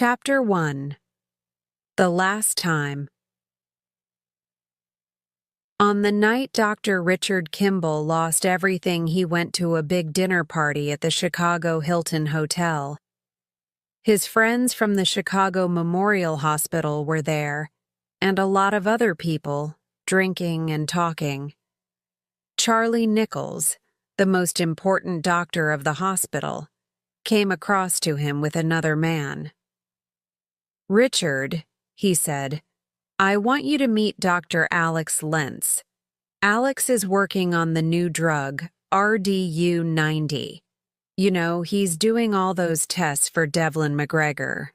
Chapter 1. The Last Time. On the night Dr. Richard Kimball lost everything, he went to a big dinner party at the Chicago Hilton Hotel. His friends from the Chicago Memorial Hospital were there, and a lot of other people, drinking and talking. Charlie Nichols, the most important doctor of the hospital, came across to him with another man. "Richard," he said, "I want you to meet Dr. Alex Lentz. Alex is working on the new drug, RDU-90. You know, he's doing all those tests for Devlin McGregor.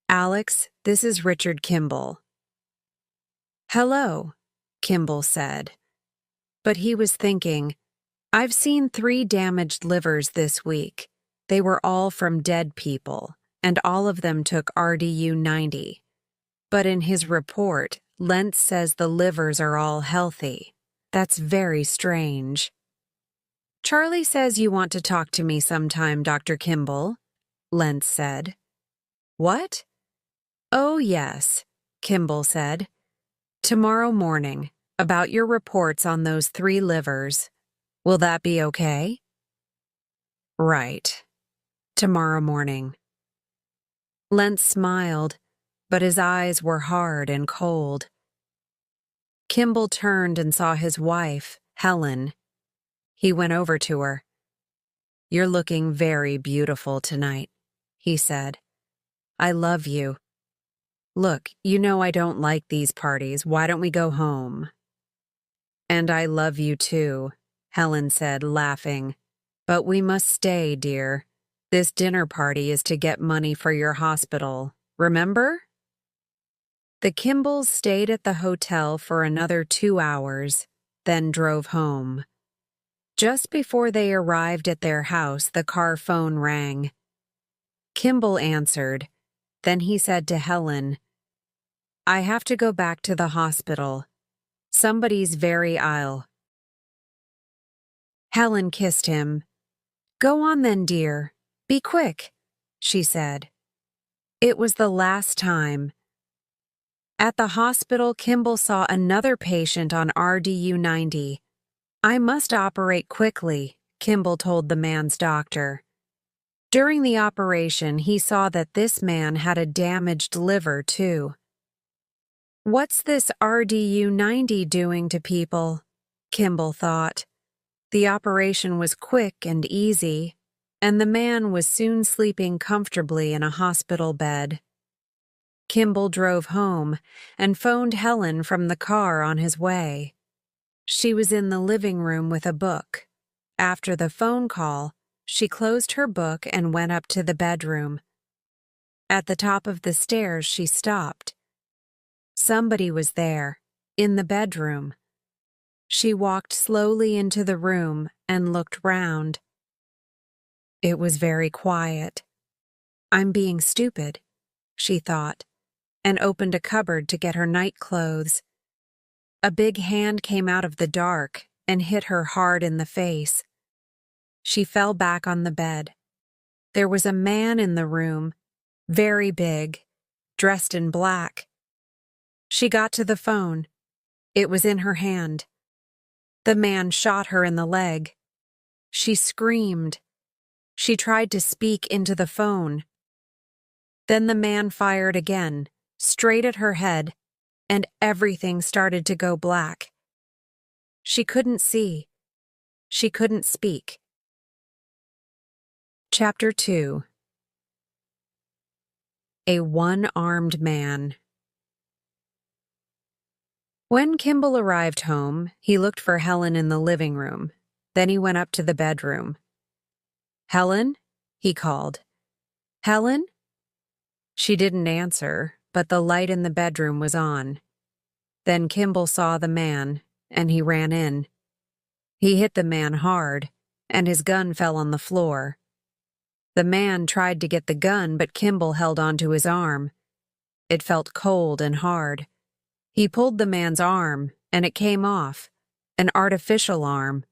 Alex, this is Richard Kimball." "Hello," Kimball said. But he was thinking, "I've seen 3 damaged livers this week. They were all from dead people, and all of them took RDU-90. But in his report, Lentz says the livers are all healthy. That's very strange." "Charlie says you want to talk to me sometime, Dr. Kimball," Lentz said. "What?" "Oh, yes," Kimball said. "Tomorrow morning, about your reports on those 3 livers. Will that be okay?" "Right. Tomorrow morning." Lentz smiled, but his eyes were hard and cold. Kimball turned and saw his wife, Helen. He went over to her. "You're looking very beautiful tonight," he said. "I love you. Look, you know I don't like these parties. Why don't we go home?" "And I love you too," Helen said, laughing. "But we must stay, dear. This dinner party is to get money for your hospital. Remember?" The Kimballs stayed at the hotel for another 2 hours, then drove home. Just before they arrived at their house, the car phone rang. Kimball answered. Then he said to Helen, "I have to go back to the hospital. Somebody's very ill." Helen kissed him. "Go on then, dear. Be quick," she said. It was the last time. At the hospital, Kimball saw another patient on RDU-90. "I must operate quickly," Kimball told the man's doctor. During the operation, he saw that this man had a damaged liver, too. "What's this RDU-90 doing to people?" Kimball thought. The operation was quick and easy, and the man was soon sleeping comfortably in a hospital bed. Kimball drove home and phoned Helen from the car on his way. She was in the living room with a book. After the phone call, she closed her book and went up to the bedroom. At the top of the stairs, she stopped. Somebody was there, in the bedroom. She walked slowly into the room and looked round. It was very quiet. "I'm being stupid," she thought, and opened a cupboard to get her night clothes. A big hand came out of the dark and hit her hard in the face. She fell back on the bed. There was a man in the room, very big, dressed in black. She got to the phone. It was in her hand. The man shot her in the leg. She screamed. She tried to speak into the phone. Then the man fired again, straight at her head, and everything started to go black. She couldn't see. She couldn't speak. Chapter 2. A One-Armed Man. When Kimball arrived home, he looked for Helen in the living room. Then he went up to the bedroom. "Helen?" he called. "Helen?" She didn't answer, but the light in the bedroom was on. Then Kimball saw the man, and he ran in. He hit the man hard, and his gun fell on the floor. The man tried to get the gun, but Kimball held onto his arm. It felt cold and hard. He pulled the man's arm, and it came off, an artificial arm.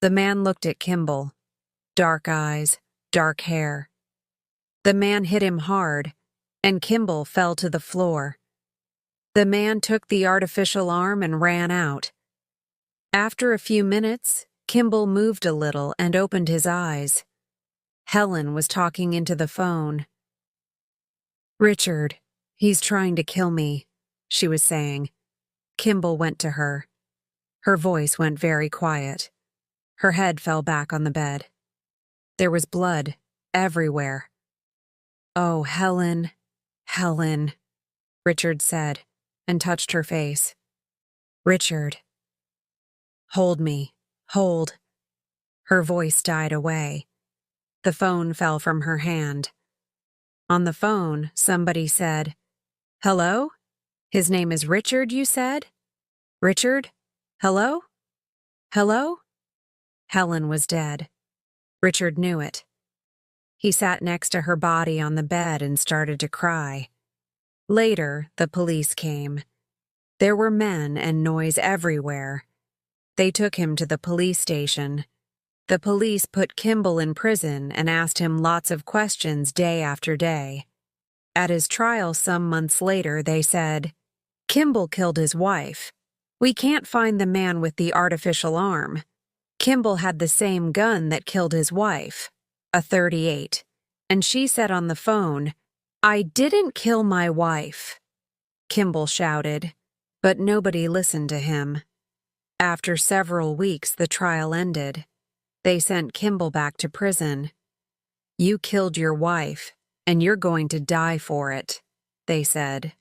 The man looked at Kimball. Dark eyes, dark hair. The man hit him hard, and Kimball fell to the floor. The man took the artificial arm and ran out. After a few minutes, Kimball moved a little and opened his eyes. Helen was talking into the phone. "Richard, he's trying to kill me," she was saying. Kimball went to her. Her voice went very quiet. Her head fell back on the bed. There was blood everywhere. "Oh, Helen, Helen," Richard said, and touched her face. "Richard." "Hold me, hold." Her voice died away. The phone fell from her hand. On the phone, somebody said, "Hello? His name is Richard, you said? Richard? Hello? Hello?" Helen was dead. Richard knew it. He sat next to her body on the bed and started to cry. Later, the police came. There were men and noise everywhere. They took him to the police station. The police put Kimball in prison and asked him lots of questions day after day. At his trial some months later, they said, "Kimball killed his wife. We can't find the man with the artificial arm. Kimball had the same gun that killed his wife, a .38, and she said on the phone, 'I didn't kill my wife,'" Kimball shouted, but nobody listened to him. After several weeks, the trial ended. They sent Kimball back to prison. "You killed your wife, and you're going to die for it," they said.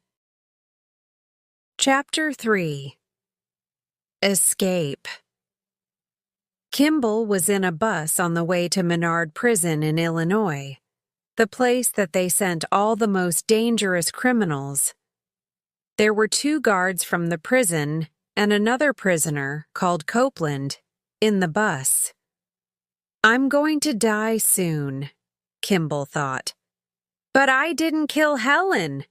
Chapter 3. Escape. Kimball was in a bus on the way to Menard Prison in Illinois, the place that they sent all the most dangerous criminals. There were 2 guards from the prison and another prisoner, called Copeland, in the bus. "I'm going to die soon," Kimball thought. "But I didn't kill Helen."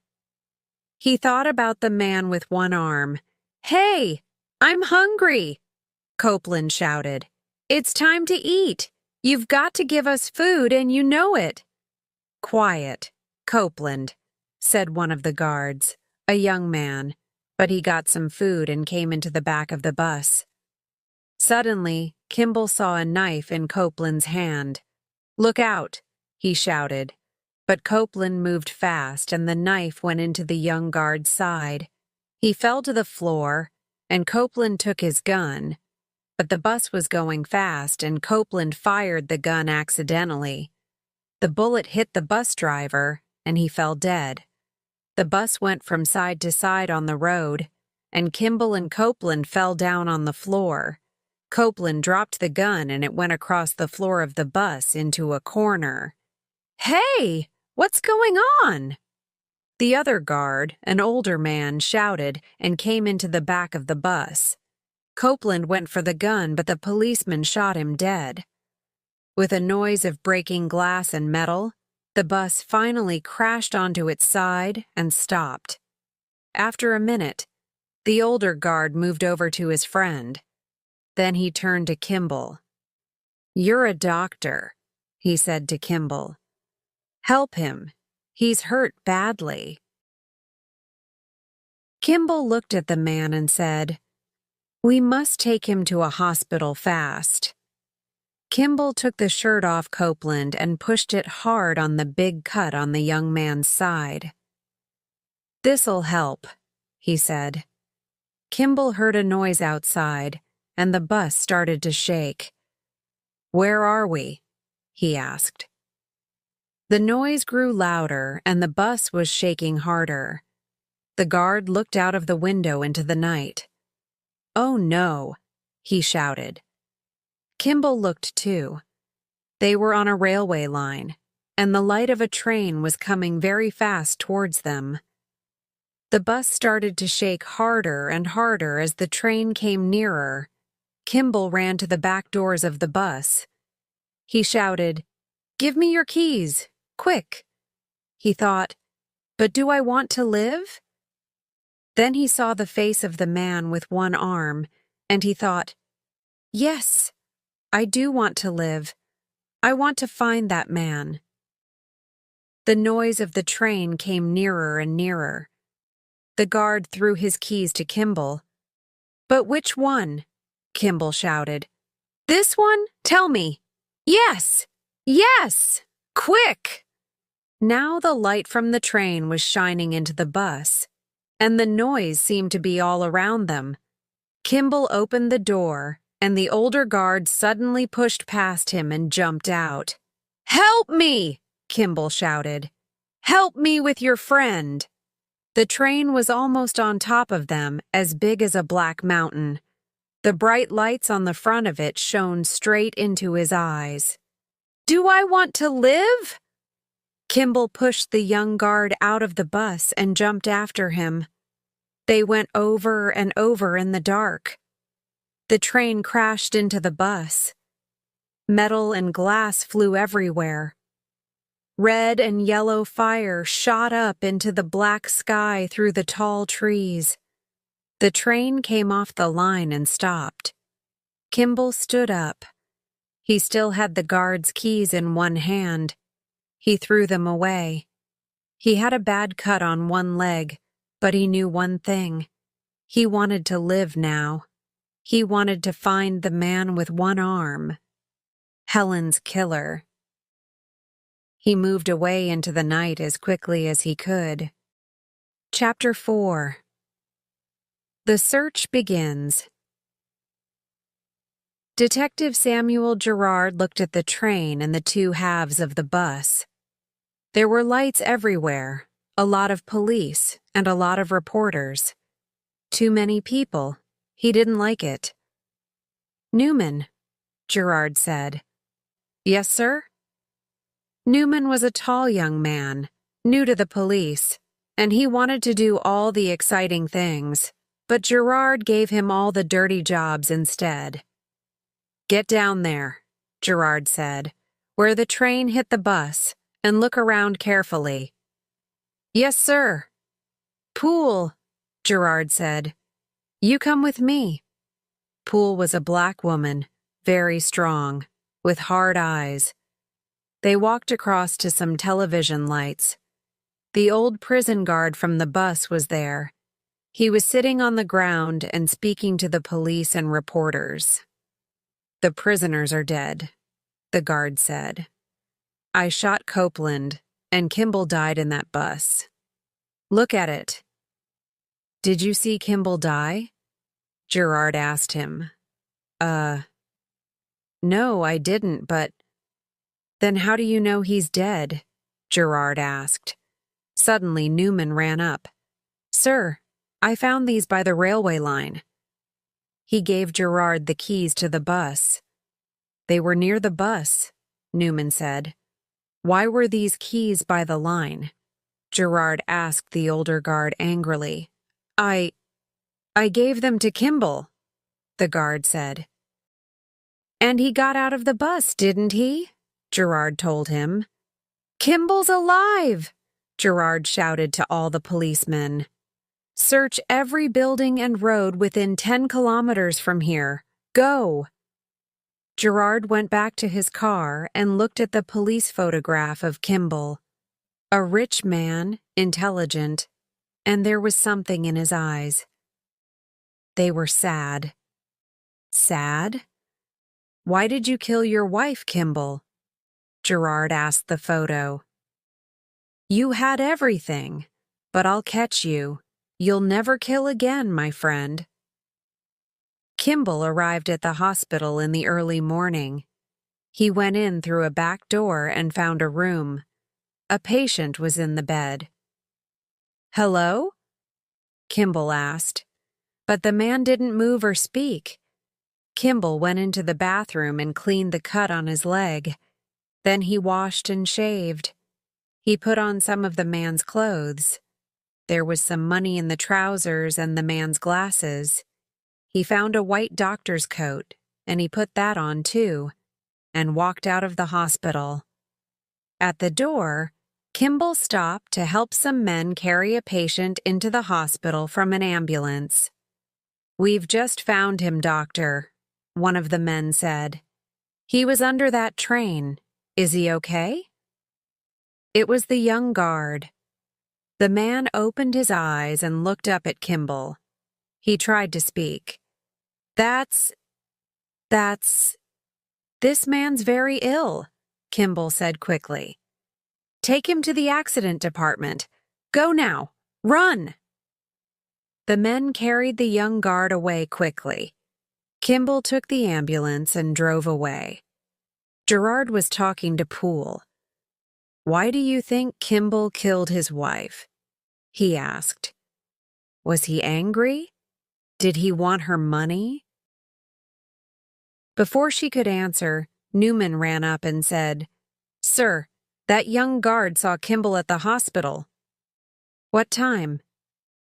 He thought about the man with one arm. "Hey, I'm hungry," Copeland shouted. "It's time to eat. You've got to give us food, and you know it." "Quiet, Copeland," said one of the guards, a young man, but he got some food and came into the back of the bus. Suddenly, Kimball saw a knife in Copeland's hand. "Look out," he shouted. But Copeland moved fast, and the knife went into the young guard's side. He fell to the floor, and Copeland took his gun. But the bus was going fast, and Copeland fired the gun accidentally. The bullet hit the bus driver, and he fell dead. The bus went from side to side on the road, and Kimball and Copeland fell down on the floor. Copeland dropped the gun, and it went across the floor of the bus into a corner. "Hey, what's going on?" The other guard, an older man, shouted and came into the back of the bus. Copeland went for the gun, but the policeman shot him dead. With a noise of breaking glass and metal, the bus finally crashed onto its side and stopped. After a minute, the older guard moved over to his friend. Then he turned to Kimball. "You're a doctor," he said to Kimball. "Help him. He's hurt badly." Kimball looked at the man and said, "We must take him to a hospital fast." Kimball took the shirt off Copeland and pushed it hard on the big cut on the young man's side. "This'll help," he said. Kimball heard a noise outside, and the bus started to shake. "Where are we?" he asked. The noise grew louder, and the bus was shaking harder. The guard looked out of the window into the night. "Oh no," he shouted. Kimball looked too. They were on a railway line, and the light of a train was coming very fast towards them. The bus started to shake harder and harder as the train came nearer. Kimball ran to the back doors of the bus. He shouted, "Give me your keys, quick." He thought, "But do I want to live?" Then he saw the face of the man with one arm, and he thought, "Yes, I do want to live. I want to find that man." The noise of the train came nearer and nearer. The guard threw his keys to Kimball. "But which one?" Kimball shouted. "This one? Tell me." "Yes! Yes! Quick!" Now the light from the train was shining into the bus, and the noise seemed to be all around them. Kimball opened the door, and the older guard suddenly pushed past him and jumped out. "Help me!" Kimball shouted. "Help me with your friend." The train was almost on top of them, as big as a black mountain. The bright lights on the front of it shone straight into his eyes. "Do I want to live?" Kimball pushed the young guard out of the bus and jumped after him. They went over and over in the dark. The train crashed into the bus. Metal and glass flew everywhere. Red and yellow fire shot up into the black sky through the tall trees. The train came off the line and stopped. Kimball stood up. He still had the guard's keys in one hand. He threw them away. He had a bad cut on one leg, but he knew one thing. He wanted to live now. He wanted to find the man with one arm. Helen's killer. He moved away into the night as quickly as he could. Chapter 4. The search begins. Detective Samuel Gerard looked at the train and the two halves of the bus. There were lights everywhere, a lot of police, and a lot of reporters. Too many people. He didn't like it. "Newman," Gerard said. "Yes, sir?" Newman was a tall young man, new to the police, and he wanted to do all the exciting things, but Gerard gave him all the dirty jobs instead. "Get down there," Gerard said, "where the train hit the bus, and look around carefully." "Yes, sir." "Poole," Gerard said. "You come with me." Poole was a black woman, very strong, with hard eyes. They walked across to some television lights. The old prison guard from the bus was there. He was sitting on the ground and speaking to the police and reporters. "The prisoners are dead," the guard said. "I shot Copeland, and Kimball died in that bus. Look at it." "Did you see Kimball die?" Gerard asked him. No, I didn't, but..." "Then how do you know he's dead?" Gerard asked. Suddenly, Newman ran up. "Sir, I found these by the railway line." He gave Gerard the keys to the bus. "They were near the bus," Newman said. "Why were these keys by the line?" Gerard asked the older guard angrily. I gave them to Kimball," the guard said. "And he got out of the bus, didn't he?" Gerard told him. "Kimball's alive!" Gerard shouted to all the policemen. "Search every building and road within 10 kilometers from here. Go!" Gerard went back to his car and looked at the police photograph of Kimball. A rich man, intelligent, and there was something in his eyes. They were sad. "Sad? Why did you kill your wife, Kimball?" Gerard asked the photo. "You had everything, but I'll catch you. You'll never kill again, my friend." Kimball arrived at the hospital in the early morning. He went in through a back door and found a room. A patient was in the bed. "Hello?" Kimball asked, but the man didn't move or speak. Kimball went into the bathroom and cleaned the cut on his leg. Then he washed and shaved. He put on some of the man's clothes. There was some money in the trousers and the man's glasses. He found a white doctor's coat, and he put that on too, and walked out of the hospital. At the door, Kimball stopped to help some men carry a patient into the hospital from an ambulance. "We've just found him, doctor," one of the men said. "He was under that train. Is he okay?" It was the young guard. The man opened his eyes and looked up at Kimball. He tried to speak. That's... This man's very ill, Kimball said quickly. Take him to the accident department. Go now. Run! The men carried the young guard away quickly. Kimball took the ambulance and drove away. Gerard was talking to Poole. Why do you think Kimball killed his wife? He asked. Was he angry? Did he want her money? Before she could answer, Newman ran up and said, Sir, that young guard saw Kimball at the hospital. What time?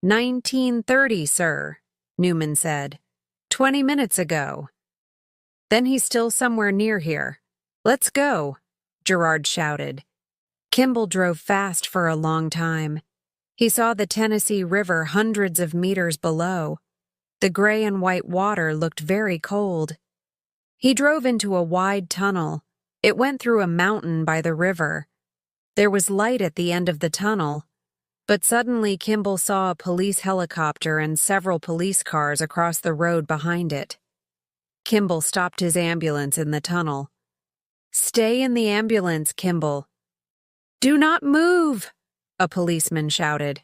19:30, sir, Newman said. 20 minutes ago. Then he's still somewhere near here. Let's go, Gerard shouted. Kimball drove fast for a long time. He saw the Tennessee River hundreds of meters below. The gray and white water looked very cold. He drove into a wide tunnel. It went through a mountain by the river. There was light at the end of the tunnel, but suddenly Kimball saw a police helicopter and several police cars across the road behind it. Kimball stopped his ambulance in the tunnel. Stay in the ambulance, Kimball. Do not move, a policeman shouted.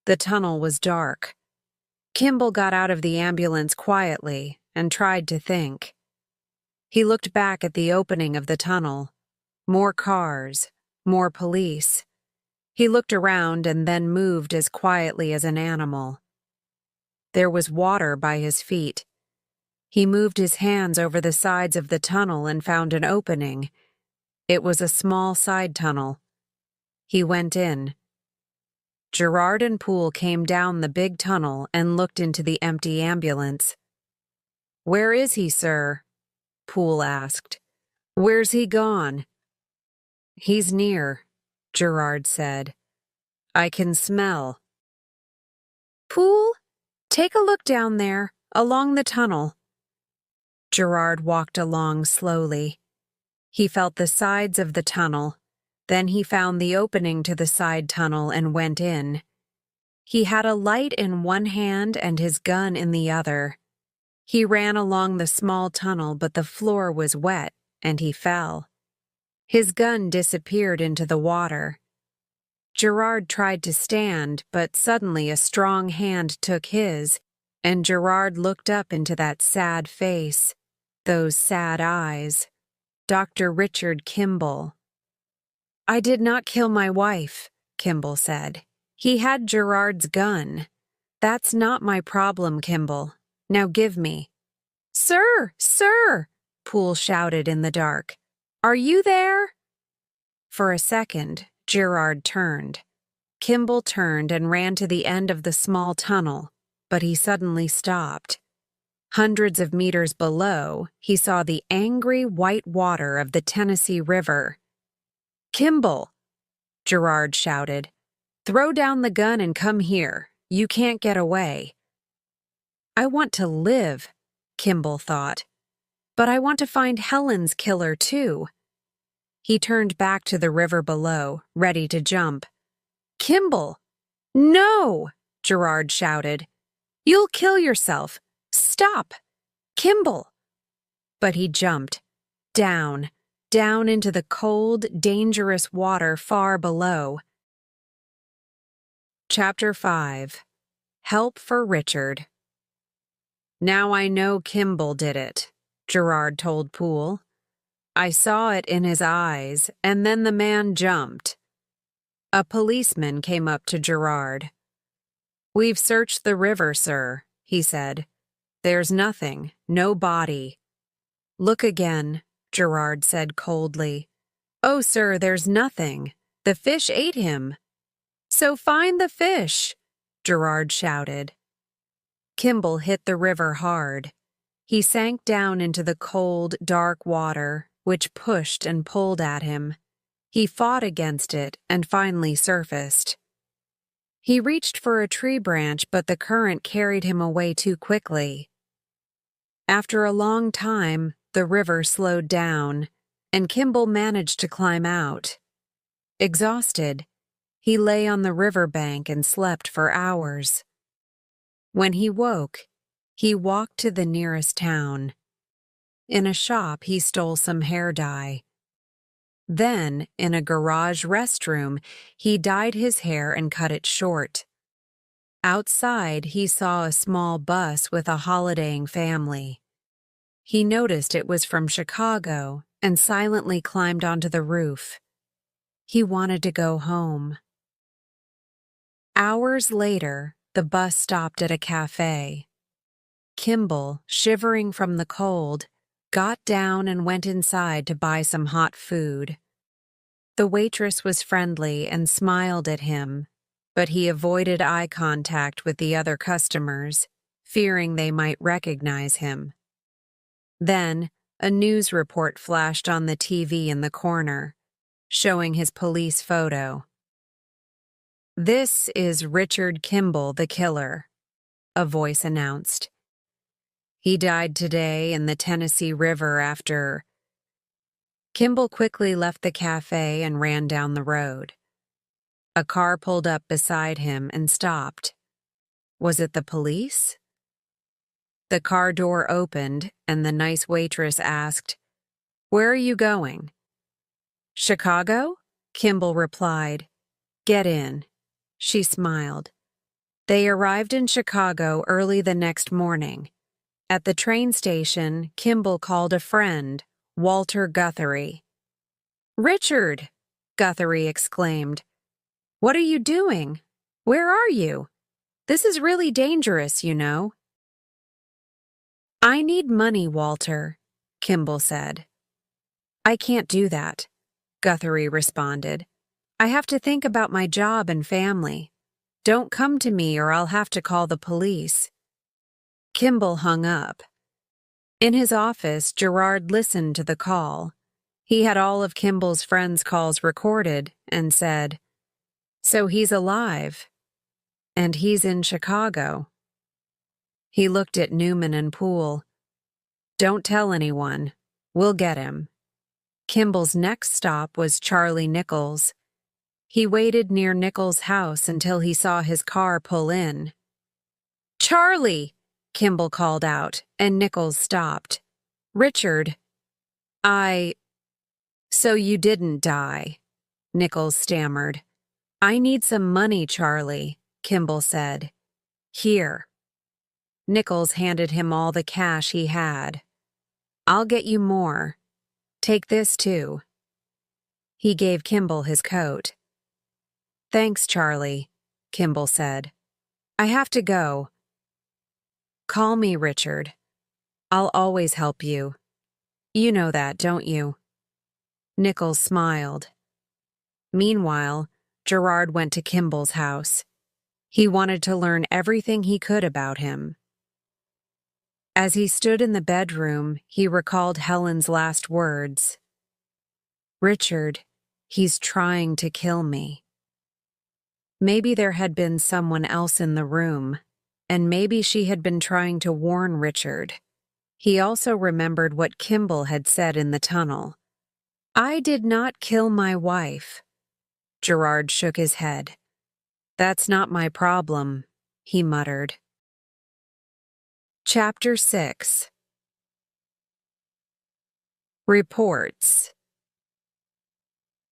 The tunnel was dark. Kimball got out of the ambulance quietly and tried to think. He looked back at the opening of the tunnel. More cars, more police. He looked around and then moved as quietly as an animal. There was water by his feet. He moved his hands over the sides of the tunnel and found an opening. It was a small side tunnel. He went in. Gerard and Poole came down the big tunnel and looked into the empty ambulance. Where is he, sir? Poole asked. Where's he gone? He's near, Gerard said. I can smell. Poole, take a look down there, along the tunnel. Gerard walked along slowly. He felt the sides of the tunnel. Then he found the opening to the side tunnel and went in. He had a light in one hand and his gun in the other. He ran along the small tunnel, but the floor was wet, and he fell. His gun disappeared into the water. Gerard tried to stand, but suddenly a strong hand took his, and Gerard looked up into that sad face, those sad eyes. Dr. Richard Kimball. I did not kill my wife, Kimball said. He had Gerard's gun. That's not my problem, Kimball. Now give me. Sir, sir, Poole shouted in the dark. Are you there? For a second, Gerard turned. Kimball turned and ran to the end of the small tunnel, but he suddenly stopped. Hundreds of meters below, he saw the angry white water of the Tennessee River. Kimball, Gerard shouted. Throw down the gun and come here. You can't get away. I want to live, Kimball thought. But I want to find Helen's killer too. He turned back to the river below, ready to jump. Kimball! No! Gerard shouted. You'll kill yourself. Stop! Kimball! But he jumped. Down into the cold, dangerous water far below. Chapter 5. Help for Richard. Now I know Kimball did it, Gerard told Poole. I saw it in his eyes, and then the man jumped. A policeman came up to Gerard. We've searched the river, sir, he said. There's nothing, no body. Look again, Gerard said coldly. Oh, sir, there's nothing. The fish ate him. So find the fish, Gerard shouted. Kimball hit the river hard. He sank down into the cold, dark water, which pushed and pulled at him. He fought against it and finally surfaced. He reached for a tree branch, but the current carried him away too quickly. After a long time, the river slowed down, and Kimball managed to climb out. Exhausted, he lay on the riverbank and slept for hours. When he woke, he walked to the nearest town. In a shop, he stole some hair dye. Then, in a garage restroom, he dyed his hair and cut it short. Outside, he saw a small bus with a holidaying family. He noticed it was from Chicago and silently climbed onto the roof. He wanted to go home. Hours later, the bus stopped at a cafe. Kimball, shivering from the cold, got down and went inside to buy some hot food. The waitress was friendly and smiled at him, but he avoided eye contact with the other customers, fearing they might recognize him. Then, a news report flashed on the TV in the corner, showing his police photo. "This is Richard Kimball, the killer," a voice announced. "He died today in the Tennessee River after—" Kimball quickly left the cafe and ran down the road. A car pulled up beside him and stopped. Was it the police? The car door opened, and the nice waitress asked, "Where are you going?" "Chicago?" Kimball replied. "Get in." She smiled. They arrived in Chicago early the next morning. At the train station, Kimball called a friend, Walter Guthrie. "Richard!" Guthrie exclaimed. "What are you doing? Where are you? This is really dangerous, you know." "I need money, Walter," Kimball said. "I can't do that," Guthrie responded. "I have to think about my job and family. Don't come to me or I'll have to call the police." Kimball hung up. In his office, Gerard listened to the call. He had all of Kimball's friends' calls recorded and said, "So he's alive. And he's in Chicago." He looked at Newman and Poole. "Don't tell anyone. We'll get him." Kimball's next stop was Charlie Nichols. He waited near Nichols' house until he saw his car pull in. "Charlie!" Kimball called out, and Nichols stopped. "Richard, So you didn't die," Nichols stammered. "I need some money, Charlie," Kimball said. "Here." Nichols handed him all the cash he had. "I'll get you more. Take this, too." He gave Kimball his coat. "Thanks, Charlie," Kimball said. "I have to go." "Call me, Richard. I'll always help you. You know that, don't you?" Nichols smiled. Meanwhile, Gerard went to Kimball's house. He wanted to learn everything he could about him. As he stood in the bedroom, he recalled Helen's last words. "Richard, he's trying to kill me." Maybe there had been someone else in the room, and maybe she had been trying to warn Richard. He also remembered what Kimball had said in the tunnel. "I did not kill my wife." Gerard shook his head. "That's not my problem," he muttered. Chapter 6. Reports.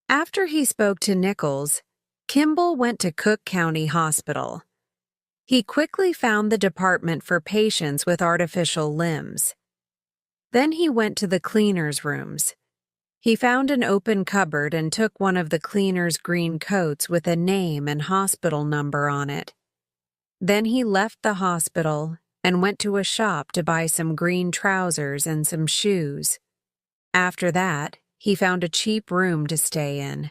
After he spoke to Nichols, Kimball went to Cook County Hospital. He quickly found the department for patients with artificial limbs. Then he went to the cleaners' rooms. He found an open cupboard and took one of the cleaners' green coats with a name and hospital number on it. Then he left the hospital and went to a shop to buy some green trousers and some shoes. After that, he found a cheap room to stay in.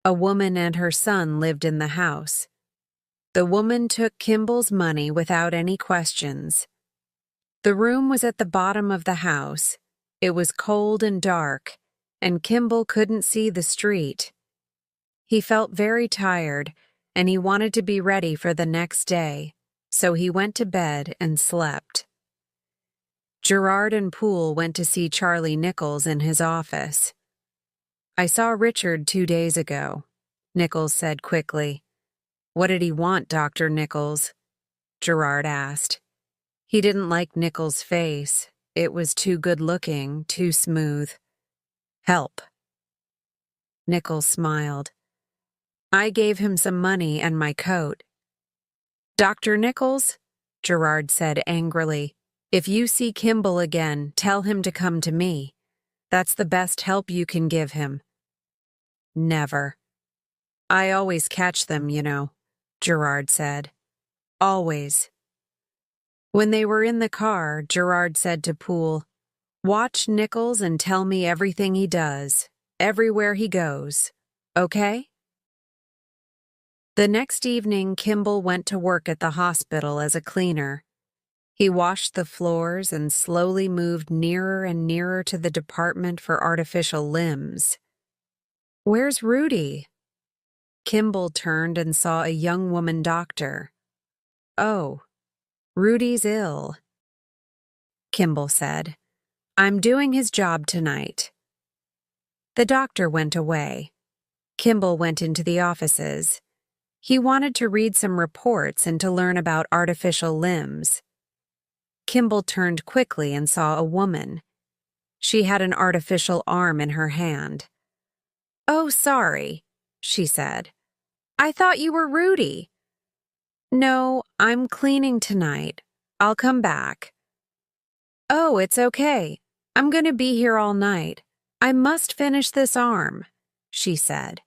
A woman and her son lived in the house. The woman took Kimball's money without any questions. The room was at the bottom of the house. It was cold and dark, and Kimball couldn't see the street. He felt very tired, and he wanted to be ready for the next day, so he went to bed and slept. Gerard and Poole went to see Charlie Nichols in his office. I saw Richard 2 days ago, Nichols said quickly. What did he want, Dr. Nichols? Gerard asked. He didn't like Nichols' face. It was too good-looking, too smooth. Help. Nichols smiled. I gave him some money and my coat. Dr. Nichols, Gerard said angrily, if you see Kimball again, tell him to come to me. That's the best help you can give him. Never. I always catch them, you know, Gerard said. Always. When they were in the car, Gerard said to Poole, watch Nichols and tell me everything he does, everywhere he goes. Okay? The next evening, Kimball went to work at the hospital as a cleaner. He washed the floors and slowly moved nearer and nearer to the department for artificial limbs. Where's Rudy? Kimball turned and saw a young woman doctor. Oh, Rudy's ill, Kimball said. I'm doing his job tonight. The doctor went away. Kimball went into the offices. He wanted to read some reports and to learn about artificial limbs. Kimball turned quickly and saw a woman. She had an artificial arm in her hand. Oh, sorry, she said. I thought you were Rudy. No, I'm cleaning tonight. I'll come back. Oh, it's okay. I'm going to be here all night. I must finish this arm, she said.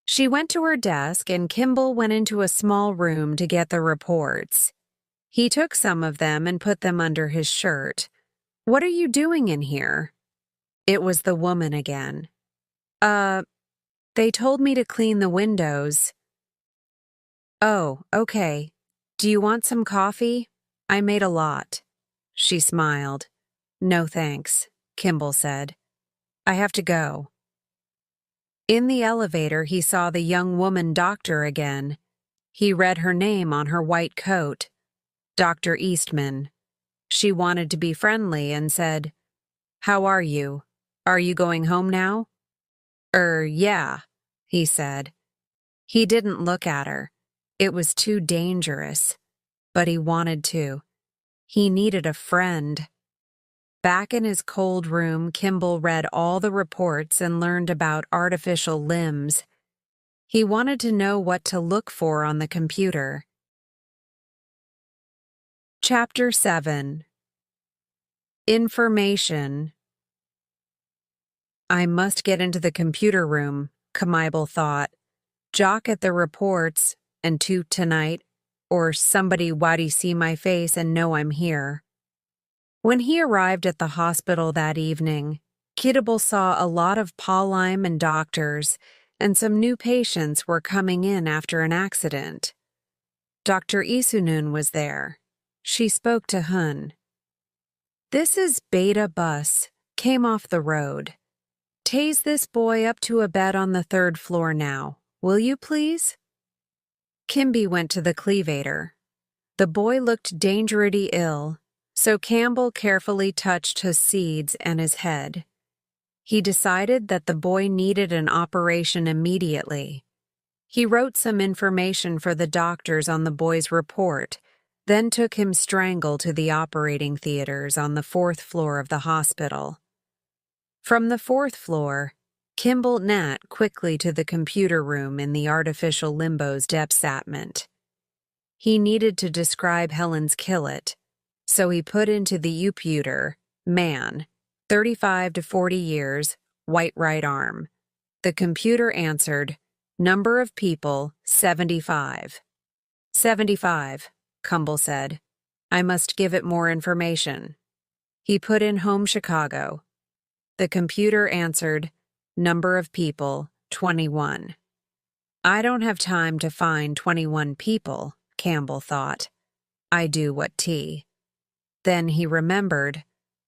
She went to her desk and Kimball went into a small room to get the reports. He took some of them and put them under his shirt. What are you doing in here? It was the woman again. They told me to clean the windows. Oh, okay. Do you want some coffee? I made a lot. She smiled. No thanks, Kimball said. I have to go. In the elevator, he saw the young woman doctor again. He read her name on her white coat. Dr. Eastman. She wanted to be friendly and said, How are you? Are you going home now? Yeah, he said. He didn't look at her. It was too dangerous. But he wanted to. He needed a friend. Back in his cold room, Kimball read all the reports and learned about artificial limbs. He wanted to know what to look for on the computer. Chapter 7. Information. I must get into the computer room, Kamaibel thought. Jock at the reports and toot tonight, or somebody wadi see my face and know I'm here. When he arrived at the hospital that evening, Kittable saw a lot of Pauline and doctors, and some new patients were coming in after an accident. Dr. Isunun was there. She spoke to Hun. This is Beta Bus, came off the road. Tase this boy up to a bed on the 3rd floor now, will you please? Kimby went to the clevator. The boy looked dangerously ill, so Campbell carefully touched his seeds and his head. He decided that the boy needed an operation immediately. He wrote some information for the doctors on the boy's report, then took him strangled to the operating theaters on the 4th floor of the hospital. From the 4th floor, Kimball Nat quickly to the computer room in the artificial limbo's depsatment. He needed to describe Helen's killet, so he put into the uputer, man, 35 to 40 years, white right arm. The computer answered, number of people, 75. 75, Kimball said. I must give it more information. He put in home Chicago. The computer answered, number of people, 21. I don't have time to find 21 people, Campbell thought. I do what T. Then he remembered,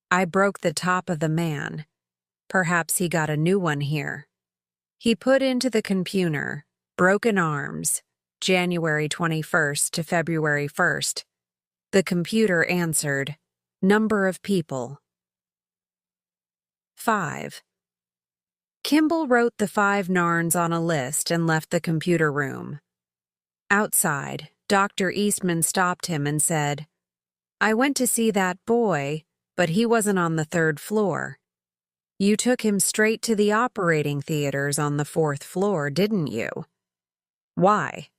I broke the top of the man. Perhaps he got a new one here. He put into the computer, broken arms, January 21st to February 1st. The computer answered, number of people, 5. Kimball wrote the 5 narns on a list and left the computer room. Outside, Dr. Eastman stopped him and said, "I went to see that boy, but he wasn't on the 3rd floor. You took him straight to the operating theaters on the 4th floor, didn't you?" "Why?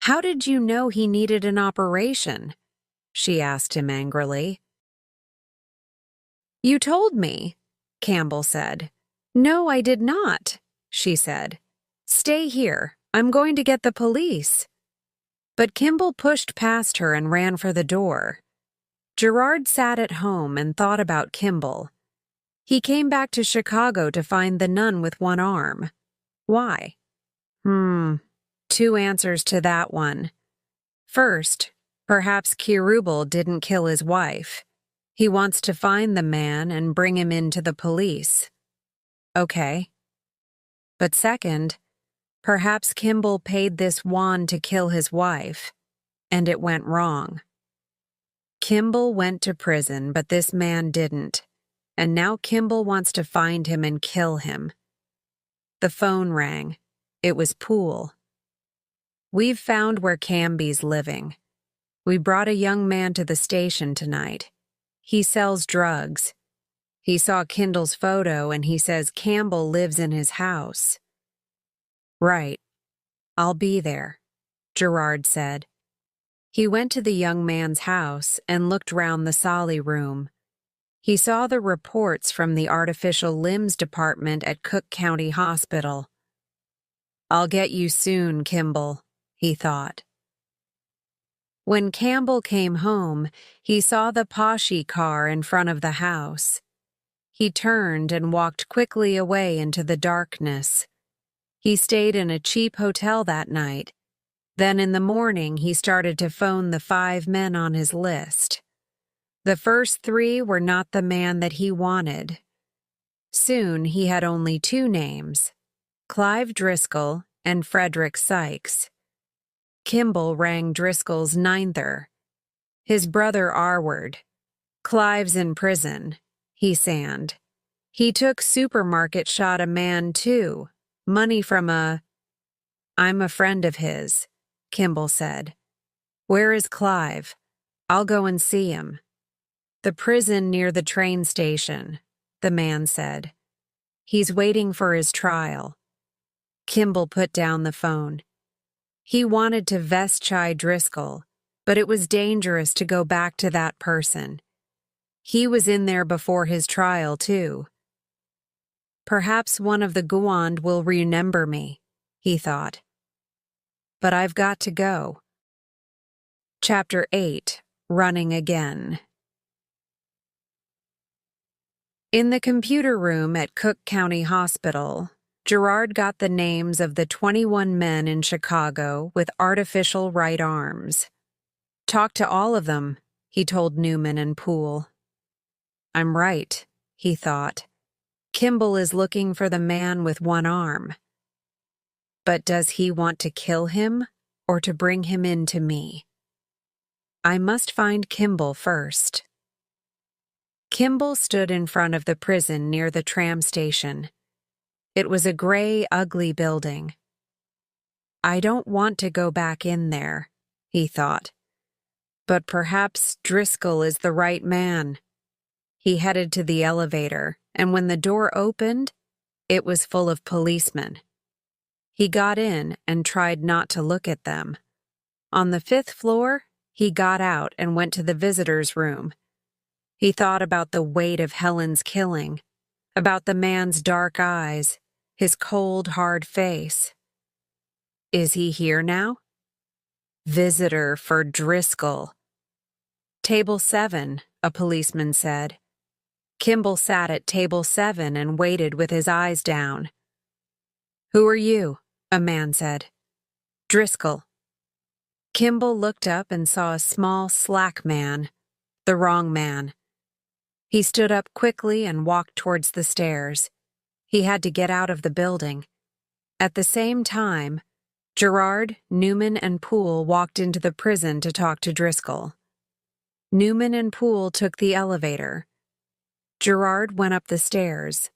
How did you know he needed an operation?" she asked him angrily. "You told me," Campbell said. "No, I did not," she said. "Stay here. I'm going to get the police." But Kimball pushed past her and ran for the door. Gerard sat at home and thought about Kimball. He came back to Chicago to find the nun with one arm. Why? 2 answers to that one. First, perhaps Kirubal didn't kill his wife. He wants to find the man and bring him in to the police. Okay. But second, perhaps Kimball paid this wand to kill his wife, and it went wrong. Kimball went to prison, but this man didn't, and now Kimball wants to find him and kill him. The phone rang. It was Poole. "We've found where Camby's living. We brought a young man to the station tonight. He sells drugs. He saw Kindle's photo and he says Campbell lives in his house." "Right. I'll be there," Gerard said. He went to the young man's house and looked round the Solly room. He saw the reports from the artificial limbs department at Cook County Hospital. "I'll get you soon, Kimball," he thought. When Campbell came home, he saw the Poshy car in front of the house. He turned and walked quickly away into the darkness. He stayed in a cheap hotel that night. Then in the morning, he started to phone the 5 men on his list. The first 3 were not the man that he wanted. Soon he had only 2 names, Clive Driscoll and Frederick Sykes. Kimball rang Driscoll's 9ther. "His brother Arward. Clive's in prison," he sand. "He took supermarket shot a man too. Money from a—" "I'm a friend of his," Kimball said. "Where is Clive? I'll go and see him." "The prison near the train station," the man said. "He's waiting for his trial." Kimball put down the phone. He wanted to Vestchai Driscoll, but it was dangerous to go back to that person. He was in there before his trial, too. "Perhaps one of the Guand will remember me," he thought. "But I've got to go." Chapter 8. Running Again. In the computer room at Cook County Hospital, Gerard got the names of the 21 men in Chicago with artificial right arms. "Talk to all of them," he told Newman and Poole. "I'm right," he thought. "Kimball is looking for the man with one arm. But does he want to kill him or to bring him in to me? I must find Kimball first." Kimball stood in front of the prison near the tram station. It was a gray, ugly building. "I don't want to go back in there," he thought. "But perhaps Driscoll is the right man." He headed to the elevator, and when the door opened, it was full of policemen. He got in and tried not to look at them. On the 5th floor, he got out and went to the visitor's room. He thought about the weight of Helen's killing, about the man's dark eyes, his cold, hard face. Is he here now? Visitor for Driscoll. "Table 7, a policeman said. Kimball sat at table 7 and waited with his eyes down. "Who are you?" a man said. "Driscoll." Kimball looked up and saw a small, slack man, the wrong man. He stood up quickly and walked towards the stairs. He had to get out of the building. At the same time, Gerard, Newman, and Poole walked into the prison to talk to Driscoll. Newman and Poole took the elevator. Gerard went up the stairs.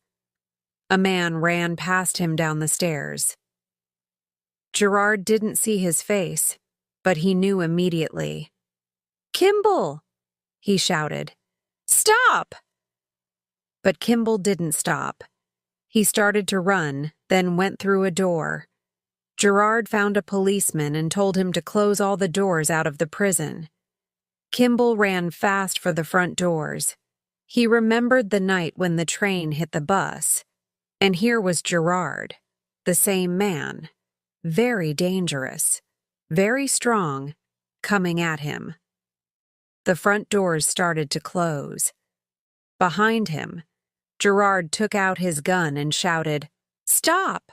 A man ran past him down the stairs. Gerard didn't see his face, but he knew immediately. "Kimball!" he shouted. "Stop!" But Kimball didn't stop. He started to run, then went through a door. Gerard found a policeman and told him to close all the doors out of the prison. Kimball ran fast for the front doors. He remembered the night when the train hit the bus. And here was Gerard, the same man, very dangerous, very strong, coming at him. The front doors started to close. Behind him, Gerard took out his gun and shouted, "Stop!"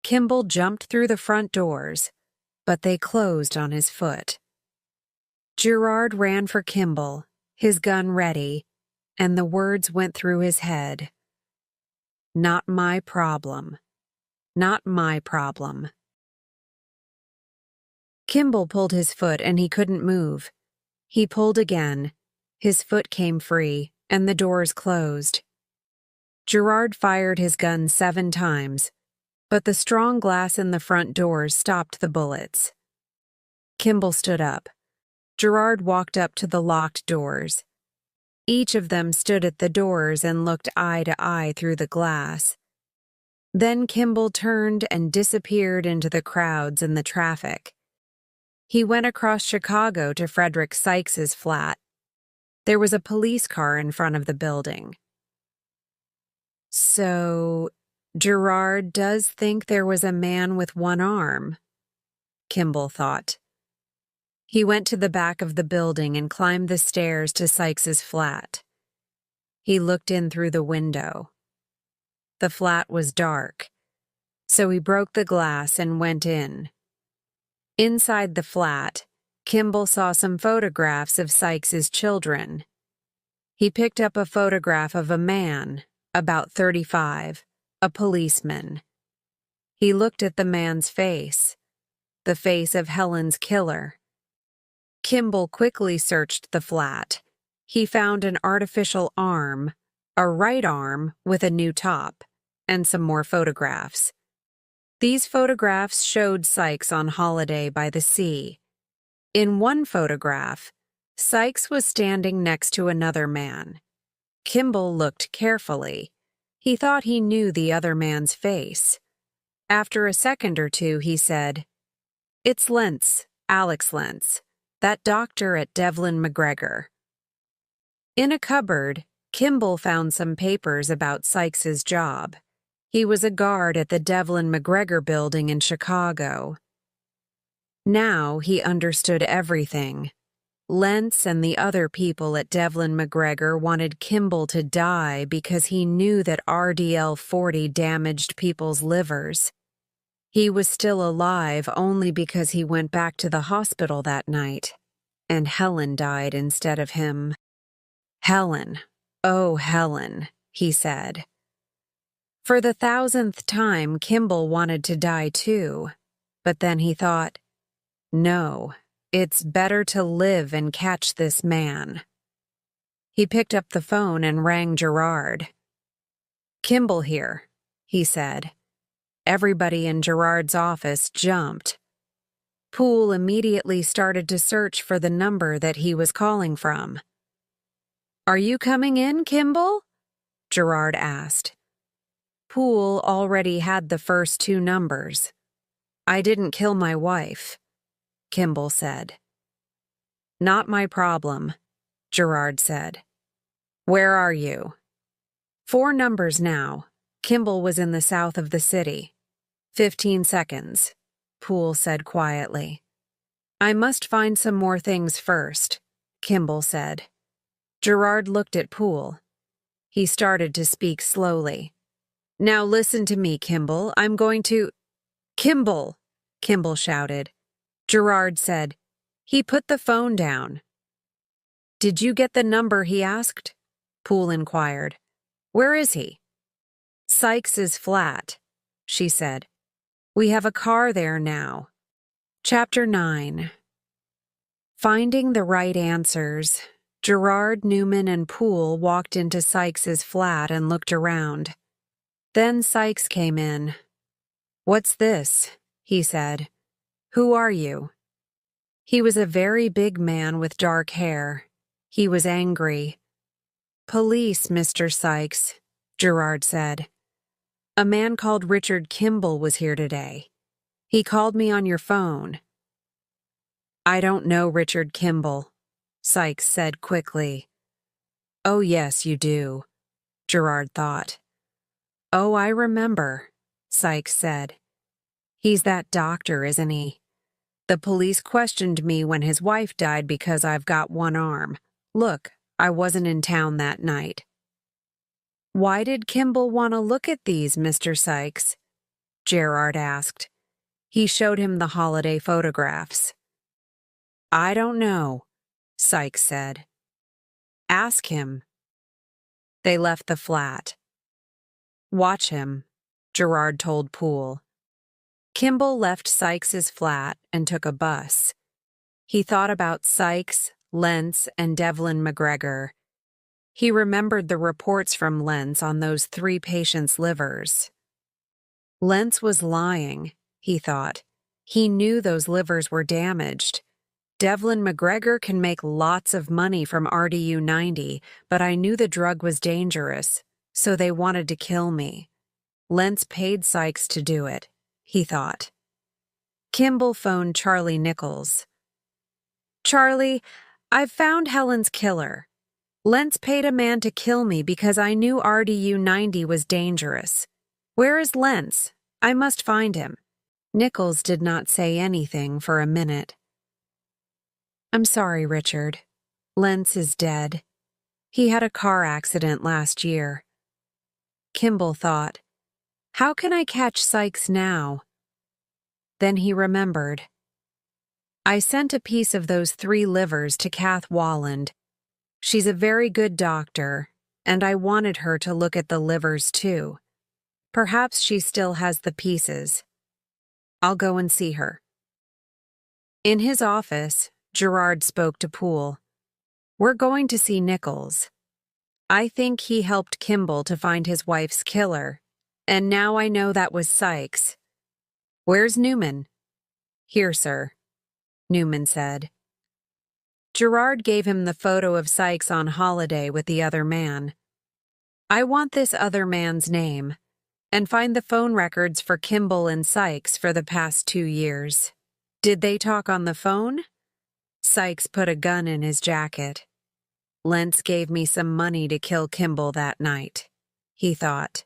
Kimball jumped through the front doors, but they closed on his foot. Gerard ran for Kimball, his gun ready, and the words went through his head. "Not my problem. Not my problem." Kimball pulled his foot and he couldn't move. He pulled again. His foot came free, and the doors closed. Gerard fired his gun 7 times, but the strong glass in the front doors stopped the bullets. Kimball stood up. Gerard walked up to the locked doors. Each of them stood at the doors and looked eye to eye through the glass. Then Kimball turned and disappeared into the crowds and the traffic. He went across Chicago to Frederick Sykes's flat. There was a police car in front of the building. So, Gerard does think there was a man with one arm, Kimball thought. He went to the back of the building and climbed the stairs to Sykes's flat. He looked in through the window. The flat was dark, so he broke the glass and went in. Inside the flat, Kimball saw some photographs of Sykes's children. He picked up a photograph of a man, about 35, a policeman. He looked at the man's face, the face of Helen's killer. Kimball quickly searched the flat. He found an artificial arm, a right arm with a new top, and some more photographs. These photographs showed Sykes on holiday by the sea. In one photograph, Sykes was standing next to another man. Kimball looked carefully. He thought he knew the other man's face. After a second or two, he said, "It's Lentz, Alex Lentz, that doctor at Devlin McGregor." In a cupboard, Kimball found some papers about Sykes's job. He was a guard at the Devlin McGregor building in Chicago. Now he understood everything. Lentz and the other people at Devlin McGregor wanted Kimball to die because he knew that RDL-40 damaged people's livers. He was still alive only because he went back to the hospital that night, and Helen died instead of him. "Helen, oh Helen," he said. For the 1,000th time, Kimball wanted to die too, but then he thought, no, it's better to live and catch this man. He picked up the phone and rang Gerard. "Kimball here," he said. Everybody in Gerard's office jumped. Poole immediately started to search for the number that he was calling from. "Are you coming in, Kimball?" Gerard asked. Poole already had the first 2 numbers. "I didn't kill my wife," Kimball said. "Not my problem," Gerard said. "Where are you?" 4 numbers now. Kimball was in the south of the city. 15 seconds, Poole said quietly. "I must find some more things first," Kimball said. Gerard looked at Poole. He started to speak slowly. "Now listen to me, Kimball. I'm going to—" "Kimball!" Kimball shouted. Gerard said. He put the phone down. "Did you get the number he asked?" Poole inquired. "Where is he?" "Sykes's flat," she said. "We have a car there now." Chapter 9. Finding the right answers, Gerard, Newman, and Poole walked into Sykes's flat and looked around. Then Sykes came in. "What's this?" he said. "Who are you?" He was a very big man with dark hair. He was angry. "Police, Mr. Sykes," Gerard said. "A man called Richard Kimball was here today. He called me on your phone." "I don't know Richard Kimball," Sykes said quickly. "Oh, yes, you do," Gerard thought. "Oh, I remember," Sykes said. "He's that doctor, isn't he? The police questioned me when his wife died because I've got one arm. Look, I wasn't in town that night." "Why did Kimball want to look at these, Mr. Sykes?" Gerard asked. He showed him the holiday photographs. "I don't know," Sykes said. "Ask him." They left the flat. "Watch him," Gerard told Poole. Kimball left Sykes's flat and took a bus. He thought about Sykes, Lentz, and Devlin McGregor. He remembered the reports from Lentz on those 3 patients' livers. Lentz was lying, he thought. He knew those livers were damaged. Devlin McGregor can make lots of money from RDU-90, but I knew the drug was dangerous, so they wanted to kill me. Lentz paid Sykes to do it, he thought. Kimball phoned Charlie Nichols. "Charlie, I've found Helen's killer. Lentz paid a man to kill me because I knew RDU-90 was dangerous. Where is Lentz? I must find him." Nichols did not say anything for a minute. "I'm sorry, Richard. Lentz is dead. He had a car accident last year." Kimball thought, "How can I catch Sykes now?" Then he remembered. "I sent a piece of those 3 livers to Kath Walland. She's a very good doctor, and I wanted her to look at the livers too. Perhaps she still has the pieces. I'll go and see her." In his office, Gerard spoke to Poole. "We're going to see Nichols. I think he helped Kimball to find his wife's killer, and now I know that was Sykes. Where's Newman?" "Here, sir," Newman said. Gerard gave him the photo of Sykes on holiday with the other man. "I want this other man's name, and find the phone records for Kimball and Sykes for the past 2 years. Did they talk on the phone?" Sykes put a gun in his jacket. "Lentz gave me some money to kill Kimball that night," he thought.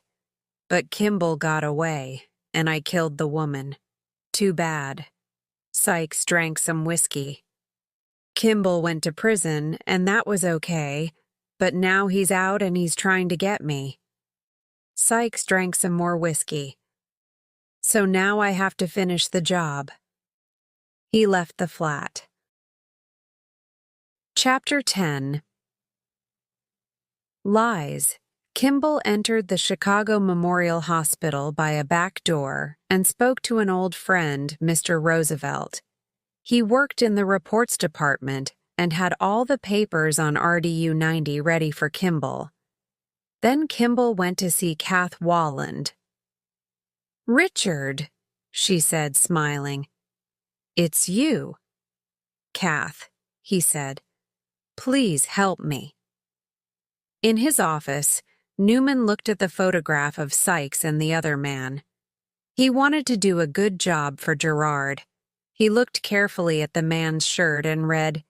"But Kimball got away, and I killed the woman. Too bad." Sykes drank some whiskey. "Kimball went to prison, and that was okay, but now he's out and he's trying to get me." Sykes drank some more whiskey. "So now I have to finish the job." He left the flat. Chapter 10. Lies. Kimball entered the Chicago Memorial Hospital by a back door and spoke to an old friend, Mr. Roosevelt. He worked in the reports department and had all the papers on RDU-90 ready for Kimball. Then Kimball went to see Kath Walland. "Richard," she said, smiling. "It's you." "Kath," he said, "please help me." In his office, Newman looked at the photograph of Sykes and the other man. He wanted to do a good job for Gerard. He looked carefully at the man's shirt and read,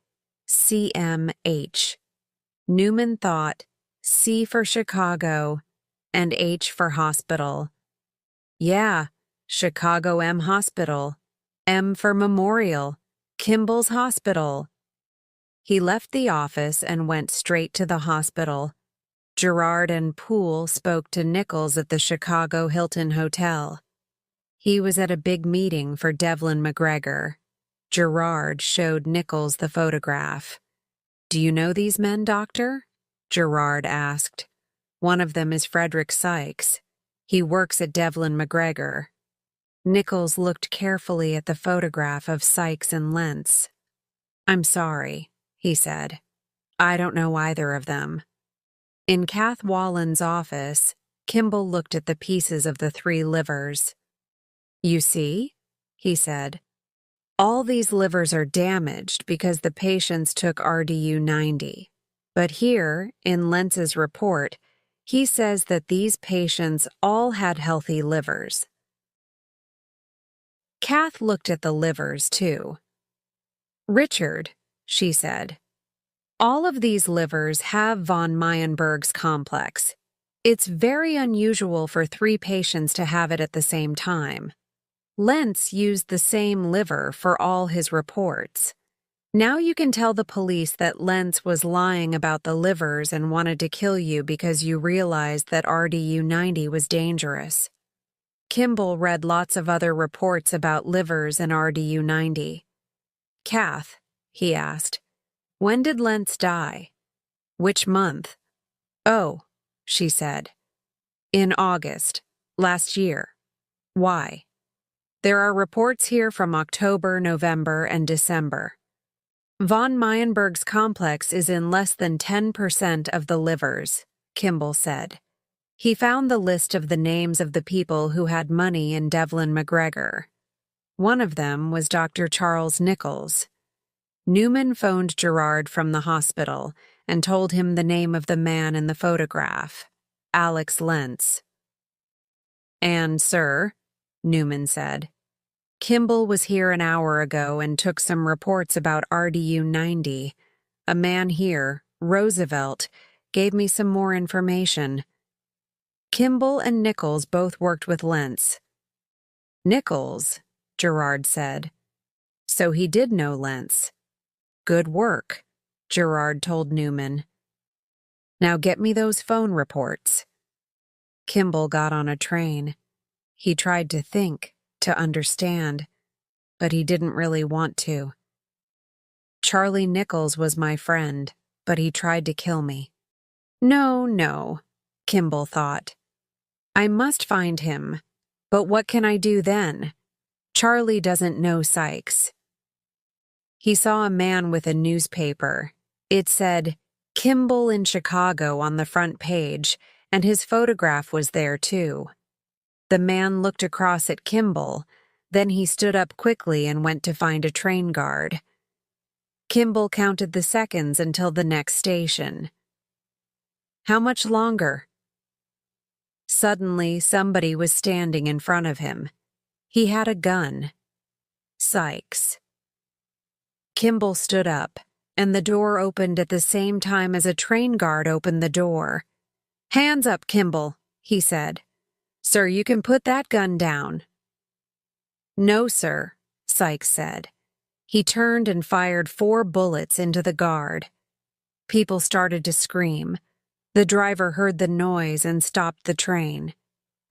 CMH. Newman thought, C for Chicago and H for hospital. Yeah, Chicago M Hospital. M for Memorial. Kimball's Hospital. He left the office and went straight to the hospital. Gerard and Poole spoke to Nichols at the Chicago Hilton Hotel. He was at a big meeting for Devlin McGregor. Gerard showed Nichols the photograph. "Do you know these men, Doctor?" Gerard asked. "One of them is Frederick Sykes. He works at Devlin McGregor." Nichols looked carefully at the photograph of Sykes and Lentz. "I'm sorry," he said. "I don't know either of them." In Kath Walland's office, Kimball looked at the pieces of the 3 livers. "You see?" he said. "All these livers are damaged because the patients took RDU-90. But here, in Lentz's report, he says that these patients all had healthy livers." Kath looked at the livers, too. "Richard," she said, "all of these livers have von Meyenberg's complex. It's very unusual for 3 patients to have it at the same time. Lentz used the same liver for all his reports. Now you can tell the police that Lentz was lying about the livers and wanted to kill you because you realized that RDU-90 was dangerous." Kimball read lots of other reports about livers and RDU-90. "Kath," he asked, "when did Lentz die? Which month?" "Oh," she said, "in August, last year. Why?" "There are reports here from October, November, and December. Von Meyenberg's complex is in less than 10% of the livers," Kimball said. He found the list of the names of the people who had money in Devlin McGregor. One of them was Dr. Charles Nichols. Newman phoned Gerard from the hospital and told him the name of the man in the photograph, Alex Lentz. "And, sir," Newman said, "Kimball was here an hour ago and took some reports about RDU-90. A man here, Roosevelt, gave me some more information." Kimball and Nichols both worked with Lentz. "Nichols," Gerard said. "So he did know Lentz. Good work," Gerard told Newman. "Now get me those phone reports." Kimball got on a train. He tried to think, to understand, but he didn't really want to. "Charlie Nichols was my friend, but he tried to kill me." No, Kimball thought. "I must find him, but what can I do then? Charlie doesn't know Sykes." He saw a man with a newspaper. It said, "Kimball in Chicago" on the front page, and his photograph was there too. The man looked across at Kimball, then he stood up quickly and went to find a train guard. Kimball counted the seconds until the next station. "How much longer?" Suddenly, somebody was standing in front of him. He had a gun. Sykes. Kimball stood up, and the door opened at the same time as a train guard opened the door. "Hands up, Kimball," he said. "Sir, you can put that gun down." "No, sir," Sykes said. He turned and fired 4 bullets into the guard. People started to scream. The driver heard the noise and stopped the train.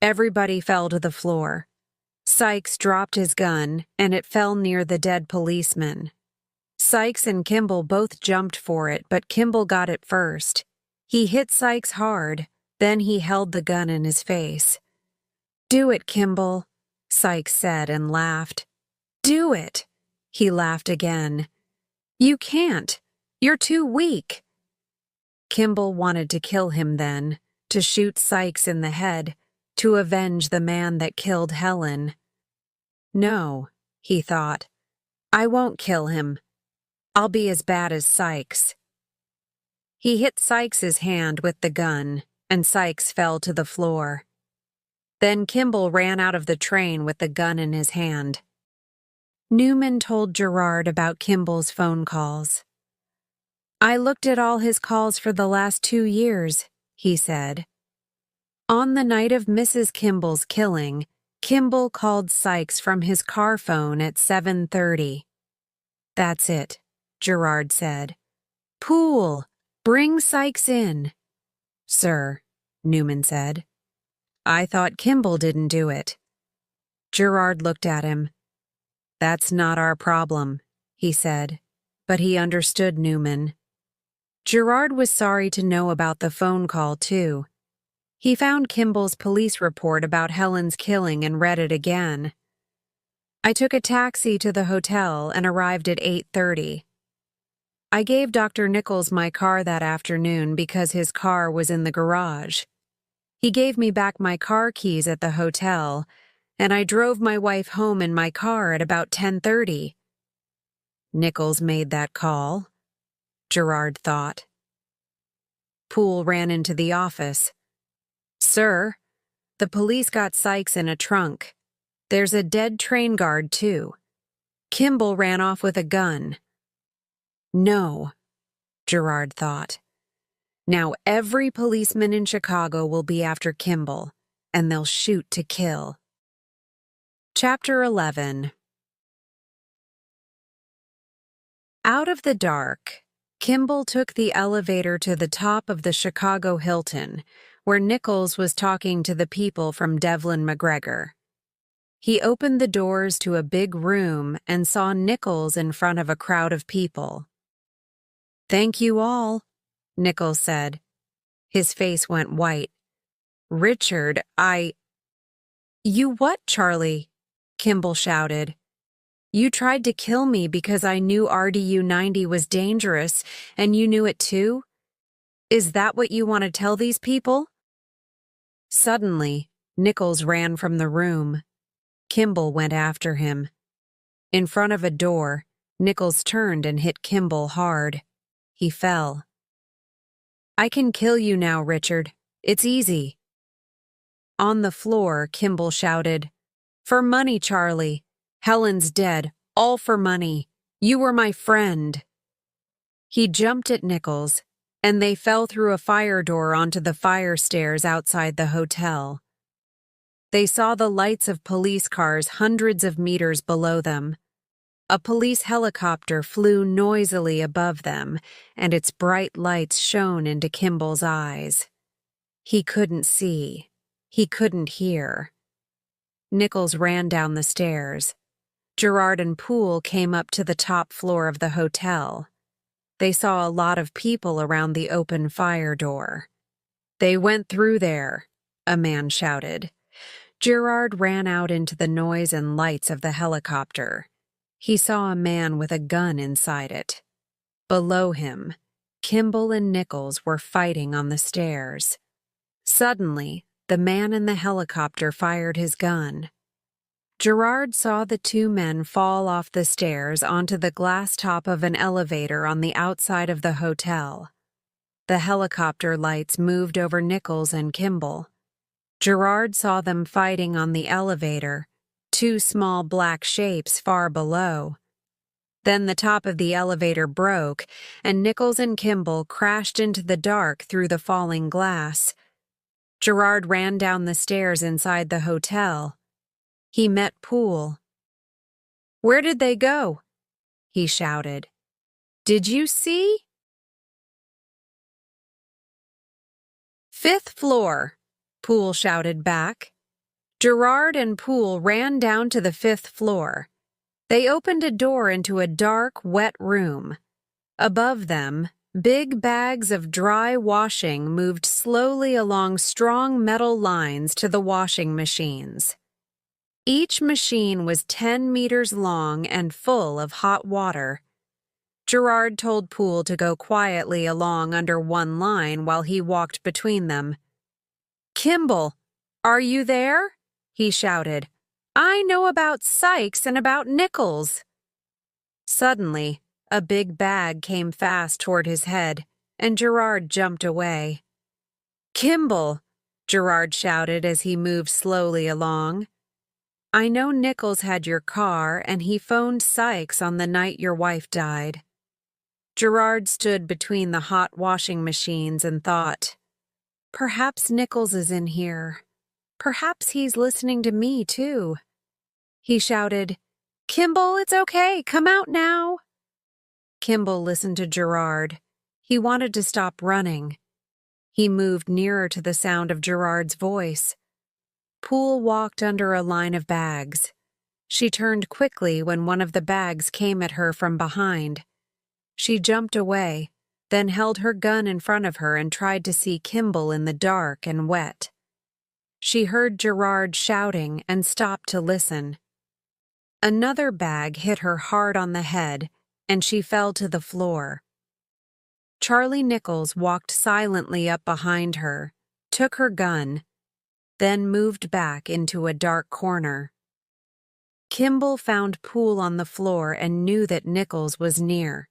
Everybody fell to the floor. Sykes dropped his gun, and it fell near the dead policeman. Sykes and Kimball both jumped for it, but Kimball got it first. He hit Sykes hard, then he held the gun in his face. "Do it, Kimball," Sykes said and laughed. "Do it," he laughed again. "You can't. You're too weak." Kimball wanted to kill him then, to shoot Sykes in the head, to avenge the man that killed Helen. "No," he thought, "I won't kill him. I'll be as bad as Sykes." He hit Sykes's hand with the gun, and Sykes fell to the floor. Then Kimball ran out of the train with the gun in his hand. Newman told Gerard about Kimball's phone calls. "I looked at all his calls for the last 2 years, he said. On the night of Mrs. Kimball's killing, Kimball called Sykes from his car phone at 7:30. "That's it," Gerard said. "Poole, bring Sykes in." "Sir," Newman said. "I thought Kimball didn't do it." Gerard looked at him. "That's not our problem," he said, but he understood Newman. Gerard was sorry to know about the phone call, too. He found Kimball's police report about Helen's killing and read it again. "I took a taxi to the hotel and arrived at 8:30. I gave Dr. Nichols my car that afternoon because his car was in the garage. He gave me back my car keys at the hotel, and I drove my wife home in my car at about 10:30. Nichols made that call, Gerard thought. Poole ran into the office. Sir, the police got Sykes in a trunk. There's a dead train guard, too. Kimball ran off with a gun. No, Gerard thought. Now every policeman in Chicago will be after Kimball, and they'll shoot to kill. Chapter 11. Out of the dark, Kimball took the elevator to the top of the Chicago Hilton, where Nichols was talking to the people from Devlin McGregor. He opened the doors to a big room and saw Nichols in front of a crowd of people. Thank you all, Nichols said. His face went white. Richard, You what, Charlie? Kimball shouted. You tried to kill me because I knew RDU 90 was dangerous, and you knew it too? Is that what you want to tell these people? Suddenly, Nichols ran from the room. Kimball went after him. In front of a door, Nichols turned and hit Kimball hard. He fell. I can kill you now, Richard. It's easy. On the floor, Kimball shouted, For money, Charlie. Helen's dead, all for money. You were my friend. He jumped at Nichols, and they fell through a fire door onto the fire stairs outside the hotel. They saw the lights of police cars hundreds of meters below them. A police helicopter flew noisily above them, and its bright lights shone into Kimball's eyes. He couldn't see. He couldn't hear. Nichols ran down the stairs. Gerard and Poole came up to the top floor of the hotel. They saw a lot of people around the open fire door. They went through there, a man shouted. Gerard ran out into the noise and lights of the helicopter. He saw a man with a gun inside it. Below him, Kimball and Nichols were fighting on the stairs. Suddenly, the man in the helicopter fired his gun. Gerard saw the two men fall off the stairs onto the glass top of an elevator on the outside of the hotel. The helicopter lights moved over Nichols and Kimball. Gerard saw them fighting on the elevator, two small black shapes far below. Then the top of the elevator broke, and Nichols and Kimball crashed into the dark through the falling glass. Gerard ran down the stairs inside the hotel. He met Poole. Where did they go? He shouted. Did you see? 5th floor, Poole shouted back. Gerard and Poole ran down to the 5th floor. They opened a door into a dark, wet room. Above them, big bags of dry washing moved slowly along strong metal lines to the washing machines. Each machine was 10 meters long and full of hot water. Gerard told Poole to go quietly along under one line while he walked between them. Kimball, are you there? He shouted. I know about Sykes and about Nichols. Suddenly, a big bag came fast toward his head, and Gerard jumped away. Kimball, Gerard shouted as he moved slowly along. I know Nichols had your car, and he phoned Sykes on the night your wife died. Gerard stood between the hot washing machines and thought, perhaps Nichols is in here. Perhaps he's listening to me, too. He shouted, Kimball, it's okay, come out now. Kimball listened to Gerard. He wanted to stop running. He moved nearer to the sound of Gerard's voice. Poole walked under a line of bags. She turned quickly when one of the bags came at her from behind. She jumped away, then held her gun in front of her and tried to see Kimball in the dark and wet. She heard Gerard shouting and stopped to listen. Another bag hit her hard on the head, and she fell to the floor. Charlie Nichols walked silently up behind her, took her gun, then moved back into a dark corner. Kimball found Poole on the floor and knew that Nichols was near.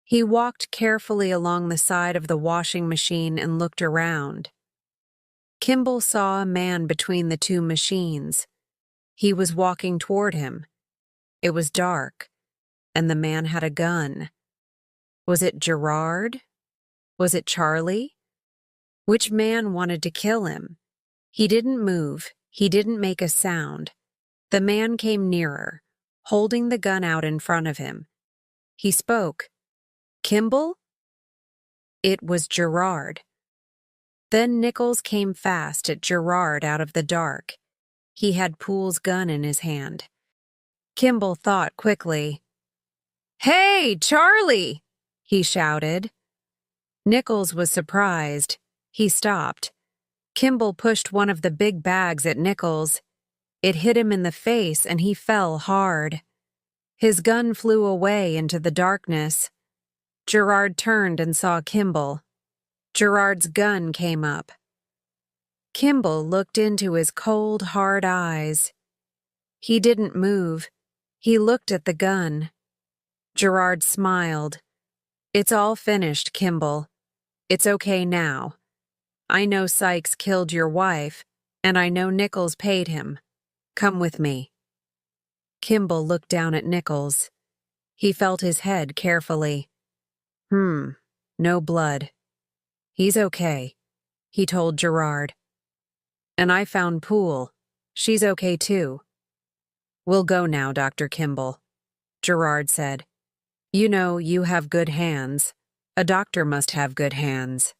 He walked carefully along the side of the washing machine and looked around. Kimball saw a man between the two machines. He was walking toward him. It was dark, and the man had a gun. Was it Gerard? Was it Charlie? Which man wanted to kill him? He didn't move. He didn't make a sound. The man came nearer, holding the gun out in front of him. He spoke. "Kimball?" It was Gerard. Then Nichols came fast at Gerard out of the dark. He had Poole's gun in his hand. Kimball thought quickly. "Hey, Charlie!" he shouted. Nichols was surprised. He stopped. Kimball pushed one of the big bags at Nichols. It hit him in the face and he fell hard. His gun flew away into the darkness. Gerard turned and saw Kimball. Gerard's gun came up. Kimball looked into his cold, hard eyes. He didn't move. He looked at the gun. Gerard smiled. "It's all finished, Kimball. It's okay now. I know Sykes killed your wife, and I know Nichols paid him. Come with me." Kimball looked down at Nichols. He felt his head carefully. No blood. "He's okay," he told Gerard. "And I found Poole. She's okay too." "We'll go now, Dr. Kimball," Gerard said. "You know, you have good hands. A doctor must have good hands."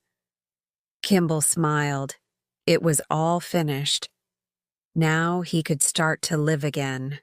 Kimball smiled. It was all finished. Now he could start to live again.